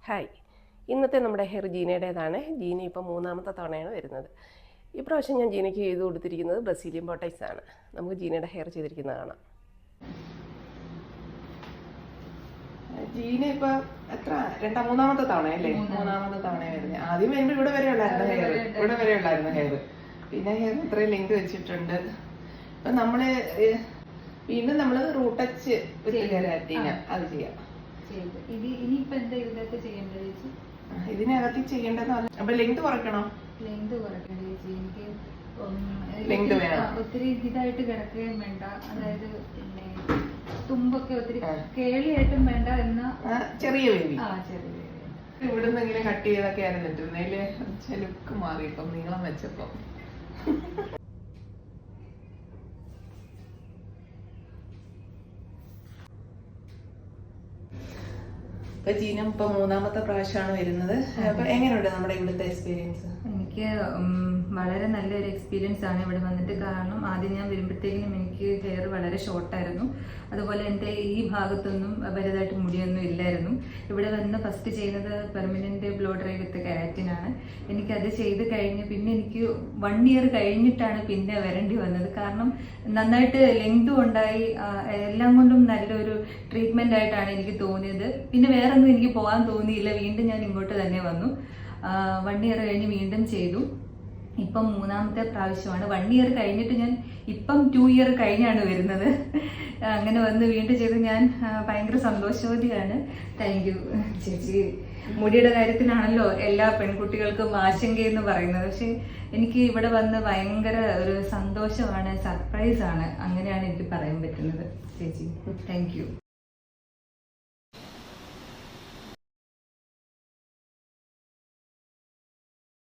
Hi, ഇന്നത്തെ നമ്മുടെ hair ജീനയുടേതാണ്. Jeena ഇപ്പോൾ മൂന്നാമത്തെ തവണയാണ് വരുന്നത്. ഈ പ്രാവശ്യം ഞാൻ ജീനയ്ക്ക് ചെയ്ത് കൊടുത്തിരിക്കുന്നത് ബ്രസീലിയൻ ബോട്ടൈസ് ആണ്. നമുക്ക് ജീനയുടെ ഹെയർ ചെയ്തിരിക്കുന്നത് കാണാം. ജീന ഇപ്പോൾ മൂന്നാമത്തെ തവണയല്ലേ? മൂന്നാമത്തെ തവണയാണ് വരുന്നത്. ആദ്യം വരുമ്പോൾ ഇവിടെ വരെ ഉള്ളായിരുന്നു ഹെയർ. പിന്നെ ഹെയർ ഇത്രയും ലെങ്ത് വെച്ചിട്ടുണ്ട്. അപ്പം നമ്മള് വീണ്ടും നമ്മള് റൂട്ട് ടച്ച് അത് ചെയ്യാം. ഇതിനകത്ത് ചെയ്യേണ്ടതാണ്. അപ്പൊ ലെങ്ത് കുറയ്ക്കണോ? ലെങ്ത് വേണം. ഒത്തിരി ഇതായിട്ട് കിടക്കുകയും വേണ്ട, അതായത് പിന്നെ തുമ്പൊക്കെ ഒത്തിരി കേളിയായിട്ടും വേണ്ട എന്ന ചെറിയ വേവി. ചെറിയ ഇവിടുന്ന് ഇങ്ങനെ കട്ട് ചെയ്തൊക്കെ ആയിരുന്നിട്ടുണ്ടെങ്കില് ലുക്ക് മാറി ഇപ്പം നീളം വെച്ചപ്പോ. ഇപ്പൊ ജീന ഇപ്പൊ മൂന്നാമത്തെ പ്രാവശ്യമാണ് വരുന്നത്. അപ്പൊ എങ്ങനെയുണ്ട് നമ്മുടെ ഇവിടുത്തെ എക്സ്പീരിയൻസ്? എനിക്ക് വളരെ നല്ലൊരു എക്സ്പീരിയൻസ് ആണ് ഇവിടെ വന്നിട്ട്. കാരണം ആദ്യം ഞാൻ വരുമ്പോഴത്തേക്കിനും എനിക്ക് ഹെയർ വളരെ ഷോർട്ടായിരുന്നു. അതുപോലെ എൻ്റെ ഈ ഭാഗത്തൊന്നും വലുതായിട്ട് മുടിയൊന്നും ഇല്ലായിരുന്നു. ഇവിടെ വന്ന് ഫസ്റ്റ് ചെയ്യുന്നത് പെർമനന്റ് ബ്ലോ ഡ്രൈ വിത്ത് കെരാറ്റിനാണ്. എനിക്കത് ചെയ്ത് കഴിഞ്ഞ് പിന്നെ എനിക്ക് 1 ഇയർ കഴിഞ്ഞിട്ടാണ് പിന്നെ വരേണ്ടി വന്നത്. കാരണം നന്നായിട്ട് ലെങ്തും ഉണ്ടായി, എല്ലാം കൊണ്ടും നല്ലൊരു ട്രീറ്റ്മെന്റ് ആയിട്ടാണ് എനിക്ക് തോന്നിയത്. പിന്നെ വേറെ ഒന്നും എനിക്ക് പോകാൻ തോന്നിയില്ല. വീണ്ടും ഞാൻ ഇങ്ങോട്ട് തന്നെ വന്നു. 1 ഇയർ കഴിഞ്ഞ് വീണ്ടും ചെയ്തു. ഇപ്പം മൂന്നാമത്തെ പ്രാവശ്യമാണ്. 1 ഇയർ കഴിഞ്ഞിട്ട് ഞാൻ ഇപ്പം 2 ഇയർ കഴിഞ്ഞാണ് വരുന്നത്. അങ്ങനെ വന്ന് വീണ്ടും ചെയ്ത് ഞാൻ ഭയങ്കര സന്തോഷവതിയാണ്. താങ്ക് യു ചേച്ചി. മുടിയുടെ കാര്യത്തിനാണല്ലോ എല്ലാ പെൺകുട്ടികൾക്കും ആശങ്കയെന്ന് പറയുന്നത്. പക്ഷെ എനിക്ക് ഇവിടെ വന്ന് ഭയങ്കര ഒരു സന്തോഷമാണ്, സർപ്രൈസാണ്. അങ്ങനെയാണ് എനിക്ക് പറയാൻ പറ്റുന്നത് ചേച്ചി. Thank you.